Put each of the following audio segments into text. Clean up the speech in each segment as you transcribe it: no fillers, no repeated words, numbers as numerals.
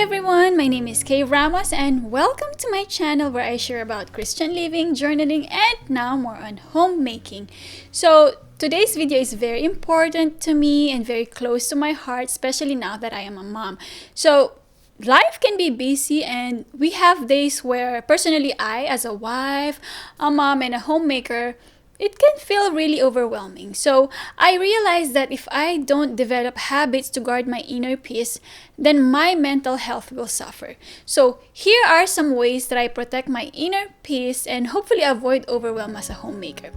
everyone, my name is Kaye Ramos and welcome to my channel where I share about Christian living, journaling, and now more on homemaking. So today's video is very important to me and very close to my heart, especially now that I am a mom. So life can be busy and we have days where personally I, as a wife, a mom, and a homemaker, it can feel really overwhelming. So I realized that if I don't develop habits to guard my inner peace, then my mental health will suffer. So here are some ways that I protect my inner peace and hopefully avoid overwhelm as a homemaker.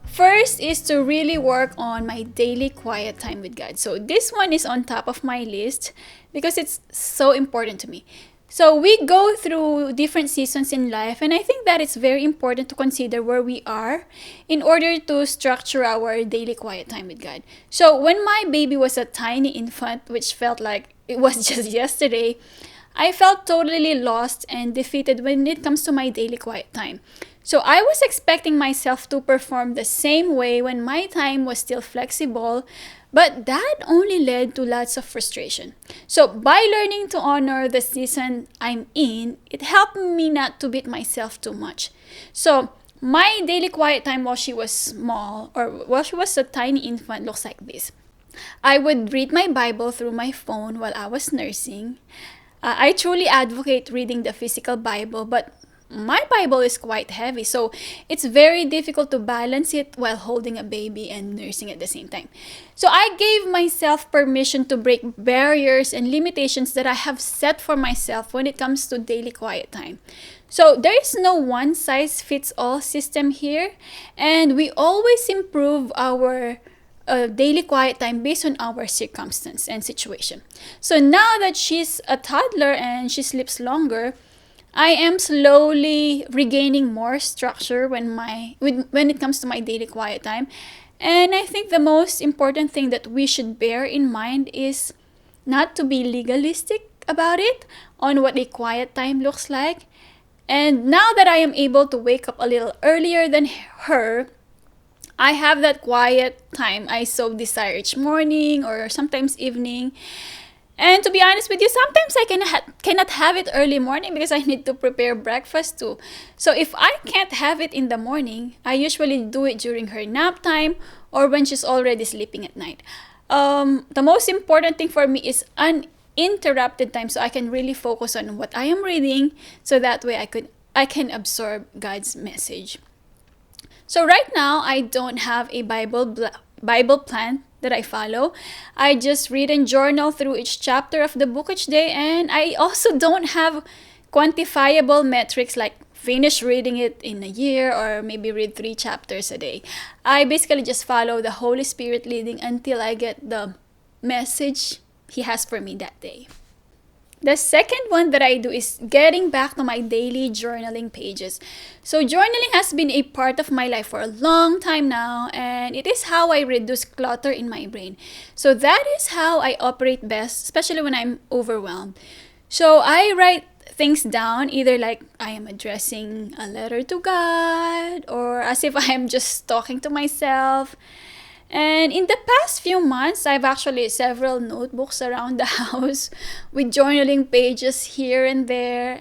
First is to really work on my daily quiet time with God. So this one is on top of my list because it's so important to me. So we go through different seasons in life, and I think that it's very important to consider where we are in order to structure our daily quiet time with God. So when my baby was a tiny infant, which felt like it was just yesterday, I felt totally lost and defeated when it comes to my daily quiet time. So I was expecting myself to perform the same way when my time was still flexible, but that only led to lots of frustration. So by learning to honor the season I'm in, it helped me not to beat myself too much. So my daily quiet time while she was small, or while she was a tiny infant, looks like this. I would read my Bible through my phone while I was nursing. I truly advocate reading the physical Bible, but my Bible is quite heavy, so it's very difficult to balance it while holding a baby and nursing at the same time. So I gave myself permission to break barriers and limitations that I have set for myself when it comes to daily quiet time. So there is no one-size-fits-all system here, and we always improve our daily quiet time based on our circumstance and situation. So now that she's a toddler and she sleeps longer, I am slowly regaining more structure when it comes to my daily quiet time. And I think the most important thing that we should bear in mind is not to be legalistic about it on what a quiet time looks like. And now that I am able to wake up a little earlier than her, I have that quiet time I so desire each morning or sometimes evening. And to be honest with you, sometimes I cannot have it early morning because I need to prepare breakfast too. So if I can't have it in the morning, I usually do it during her nap time or when she's already sleeping at night. The most important thing for me is uninterrupted time, so I can really focus on what I am reading, so that way I can absorb God's message. So right now, I don't have a Bible plan that I follow. I just read and journal through each chapter of the book each day, and I also don't have quantifiable metrics like finish reading it in a year or maybe read 3 chapters a day. I basically just follow the Holy Spirit leading until I get the message He has for me that day. The second one that I do is getting back to my daily journaling pages. So journaling has been a part of my life for a long time now, and it is how I reduce clutter in my brain. So that is how I operate best, especially when I'm overwhelmed. So I write things down, either like I am addressing a letter to God or as if I am just talking to myself. And in the past few months, I've actually several notebooks around the house with journaling pages here and there.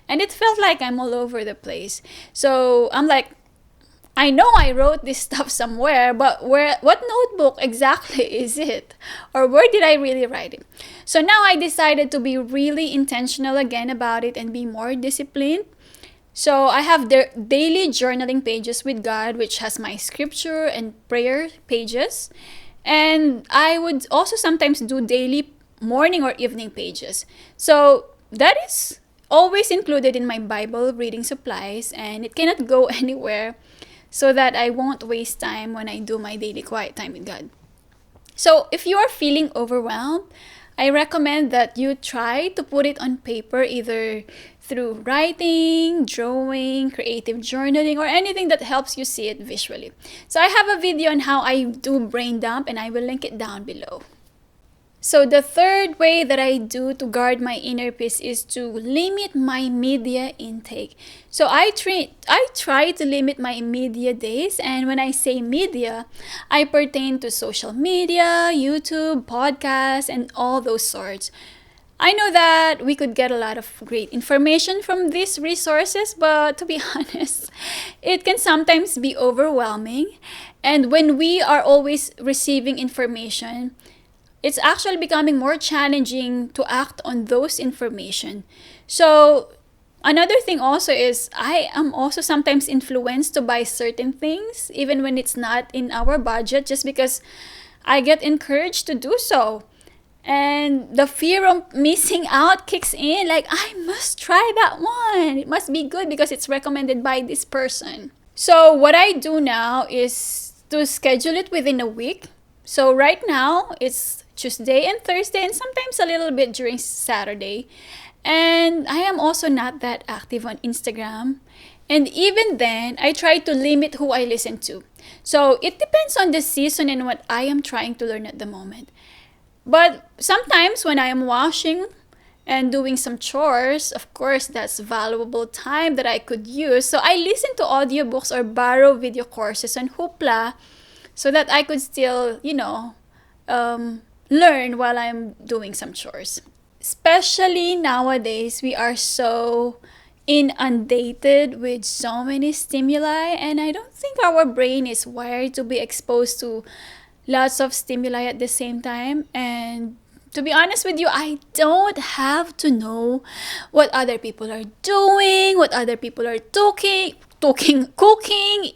And it felt like I'm all over the place. So I'm like, I know I wrote this stuff somewhere, but what notebook exactly is it? Or where did I really write it? So now I decided to be really intentional again about it and be more disciplined. So I have the daily journaling pages with God, which has my scripture and prayer pages. And I would also sometimes do daily morning or evening pages. So that is always included in my Bible reading supplies, and it cannot go anywhere, so that I won't waste time when I do my daily quiet time with God. So if you are feeling overwhelmed, I recommend that you try to put it on paper, either through writing, drawing, creative journaling, or anything that helps you see it visually. So I have a video on how I do brain dump, and I will link it down below. So the third way that I do to guard my inner peace is to limit my media intake. So I try to limit my media days, and when I say media, I pertain to social media, YouTube, podcasts, and all those sorts. I know that we could get a lot of great information from these resources, but to be honest, it can sometimes be overwhelming. And when we are always receiving information, it's actually becoming more challenging to act on those information. So another thing also is I am also sometimes influenced to buy certain things even when it's not in our budget, just because I get encouraged to do so. And the fear of missing out kicks in, like I must try that one. It must be good because it's recommended by this person. So what I do now is to schedule it within a week. So right now it's Tuesday and Thursday, and sometimes a little bit during Saturday. And I am also not that active on Instagram. And even then, I try to limit who I listen to. So it depends on the season and what I am trying to learn at the moment. But sometimes when I am washing and doing some chores, of course, that's valuable time that I could use. So I listen to audiobooks or borrow video courses on Hoopla so that I could still, learn while I'm doing some chores. Especially nowadays, we are so inundated with so many stimuli, and I don't think our brain is wired to be exposed to lots of stimuli at the same time. And to be honest with you, I don't have to know what other people are doing, what other people are cooking,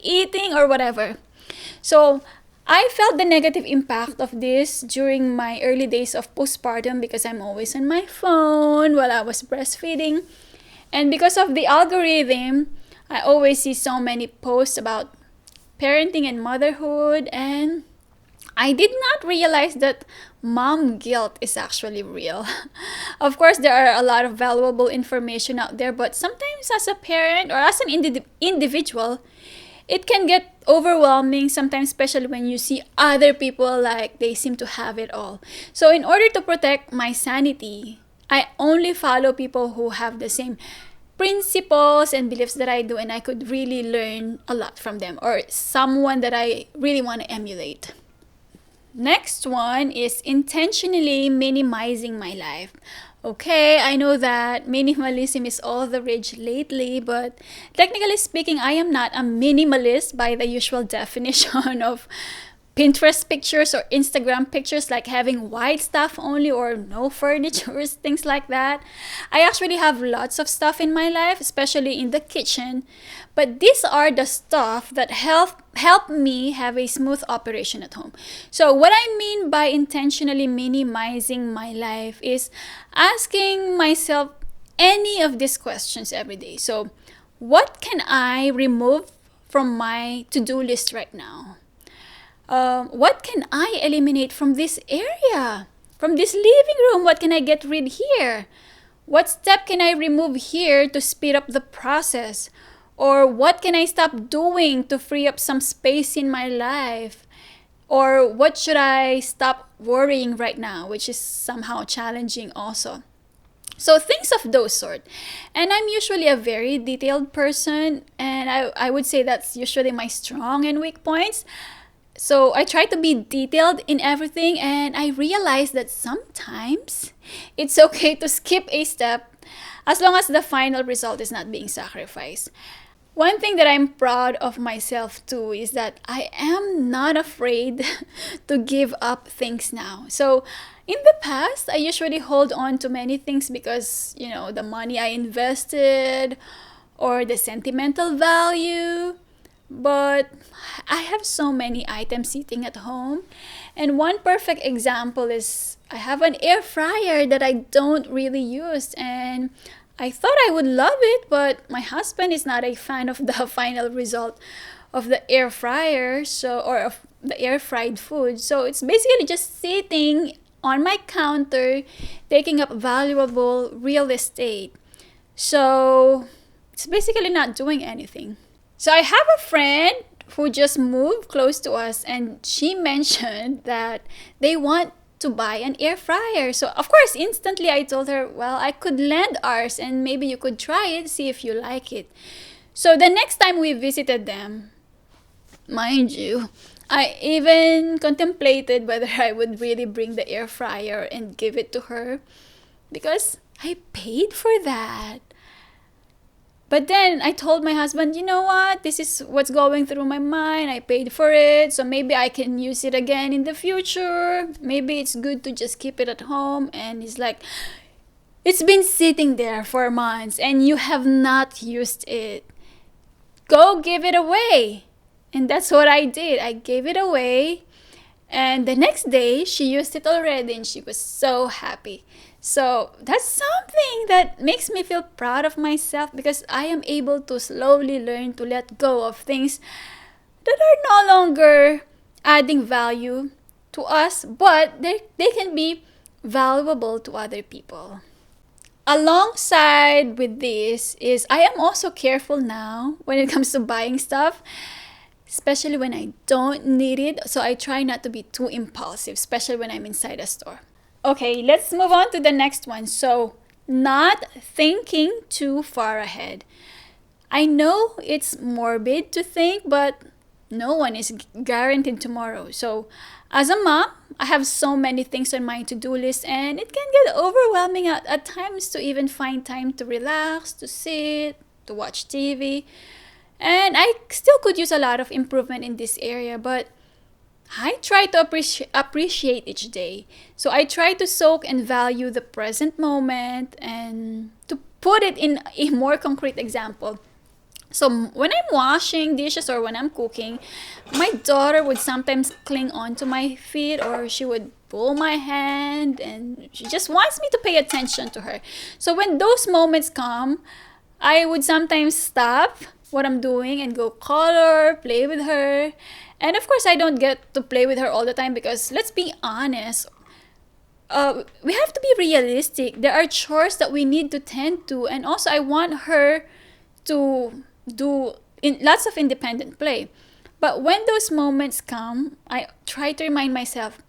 eating, or whatever. So I felt the negative impact of this during my early days of postpartum because I'm always on my phone while I was breastfeeding. And because of the algorithm, I always see so many posts about parenting and motherhood, and I did not realize that mom guilt is actually real. Of course, there are a lot of valuable information out there, but sometimes as a parent or as an individual, it can get overwhelming sometimes, especially when you see other people like they seem to have it all. So in order to protect my sanity, I only follow people who have the same principles and beliefs that I do, and I could really learn a lot from them, or someone that I really want to emulate. Next one is intentionally minimizing my life. Okay, I know that minimalism is all the rage lately, but technically speaking, I am not a minimalist by the usual definition of Pinterest pictures or Instagram pictures, like having white stuff only or no furniture, things like that. I actually have lots of stuff in my life, especially in the kitchen, but these are the stuff that help me have a smooth operation at home. So what I mean by intentionally minimizing my life is asking myself any of these questions every day. So what can I remove from my to-do list right now? What can I eliminate from this area? From this living room, what can I get rid here? What step can I remove here to speed up the process? Or what can I stop doing to free up some space in my life? Or what should I stop worrying right now, which is somehow challenging also. So things of those sort. And I'm usually a very detailed person, and I would say that's usually my strong and weak points. So I try to be detailed in everything, and I realize that sometimes it's okay to skip a step as long as the final result is not being sacrificed. One thing that I'm proud of myself too is that I am not afraid to give up things now. So in the past, I usually hold on to many things because, the money I invested or the sentimental value. But I have so many items sitting at home. And one perfect example is I have an air fryer that I don't really use. And I thought I would love it, but my husband is not a fan of the final result of the air fryer, or of the air fried food. So it's basically just sitting on my counter, taking up valuable real estate. So it's basically not doing anything. So I have a friend who just moved close to us, and she mentioned that they want to buy an air fryer. So of course, instantly I told her, well, I could lend ours and maybe you could try it, see if you like it. So the next time we visited them, mind you, I even contemplated whether I would really bring the air fryer and give it to her because I paid for that. But then I told my husband, you know what? This is what's going through my mind. I paid for it, so maybe I can use it again in the future. Maybe it's good to just keep it at home. And he's like, it's been sitting there for months and you have not used it. Go give it away. And that's what I did. I gave it away. And the next day, she used it already and she was so happy. So that's something that makes me feel proud of myself because I am able to slowly learn to let go of things that are no longer adding value to us, but they can be valuable to other people. Alongside with this is I am also careful now when it comes to buying stuff, especially when I don't need it. So I try not to be too impulsive, especially when I'm inside a store. Okay, let's move on to the next one. So, not thinking too far ahead. I know it's morbid to think, but no one is guaranteed tomorrow. So, as a mom, I have so many things on my to-do list and it can get overwhelming at times to even find time to relax, to sit, to watch TV. And I still could use a lot of improvement in this area, but I try to appreciate each day. So I try to soak and value the present moment. And to put it in a more concrete example, so when I'm washing dishes or when I'm cooking, my daughter would sometimes cling onto my feet or she would pull my hand and she just wants me to pay attention to her. So when those moments come, I would sometimes stop what I'm doing and go call her, play with her. And of course, I don't get to play with her all the time because let's be honest, we have to be realistic. There are chores that we need to tend to. And also, I want her to do lots of independent play. But when those moments come, I try to remind myself,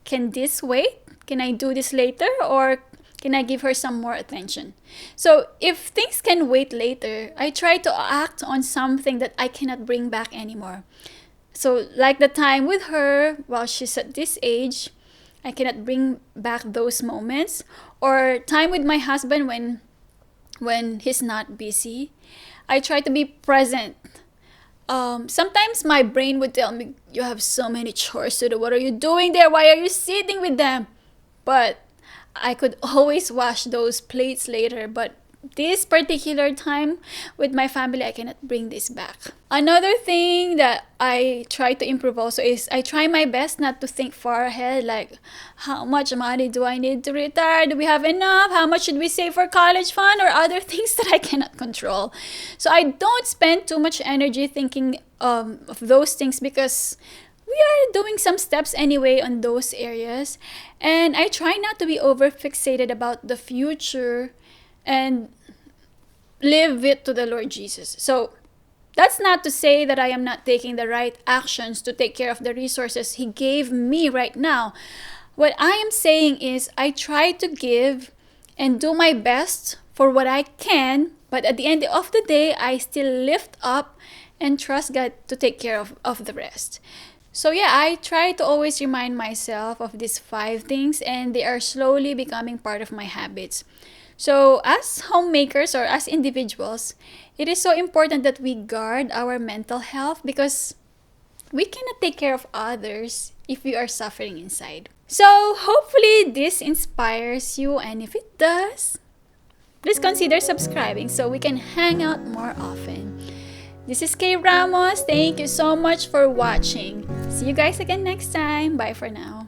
can this wait? Can I do this later? Or can I give her some more attention? So if things can wait later, I try to act on something that I cannot bring back anymore. So like the time with her while she's at this age, I cannot bring back those moments. Or time with my husband when he's not busy. I try to be present. Sometimes my brain would tell me, you have so many chores to do. What are you doing there? Why are you sitting with them? But I could always wash those plates later, but this particular time with my family, I cannot bring this back. Another thing that I try to improve also is I try my best not to think far ahead, like how much money do I need to retire? Do we have enough? How much should we save for college fund or other things that I cannot control? So I don't spend too much energy thinking of those things because we are doing some steps anyway on those areas. And I try not to be over fixated about the future and live it to the Lord Jesus. So that's not to say that I am not taking the right actions to take care of the resources He gave me right now. What I am saying is I try to give and do my best for what I can, but at the end of the day, I still lift up and trust God to take care of the rest. So yeah, I try to always remind myself of these 5 things and they are slowly becoming part of my habits. So as homemakers or as individuals, it is so important that we guard our mental health because we cannot take care of others if we are suffering inside. So hopefully this inspires you, and if it does, please consider subscribing so we can hang out more often. This is Kaye Ramos. Thank you so much for watching. See you guys again next time. Bye for now.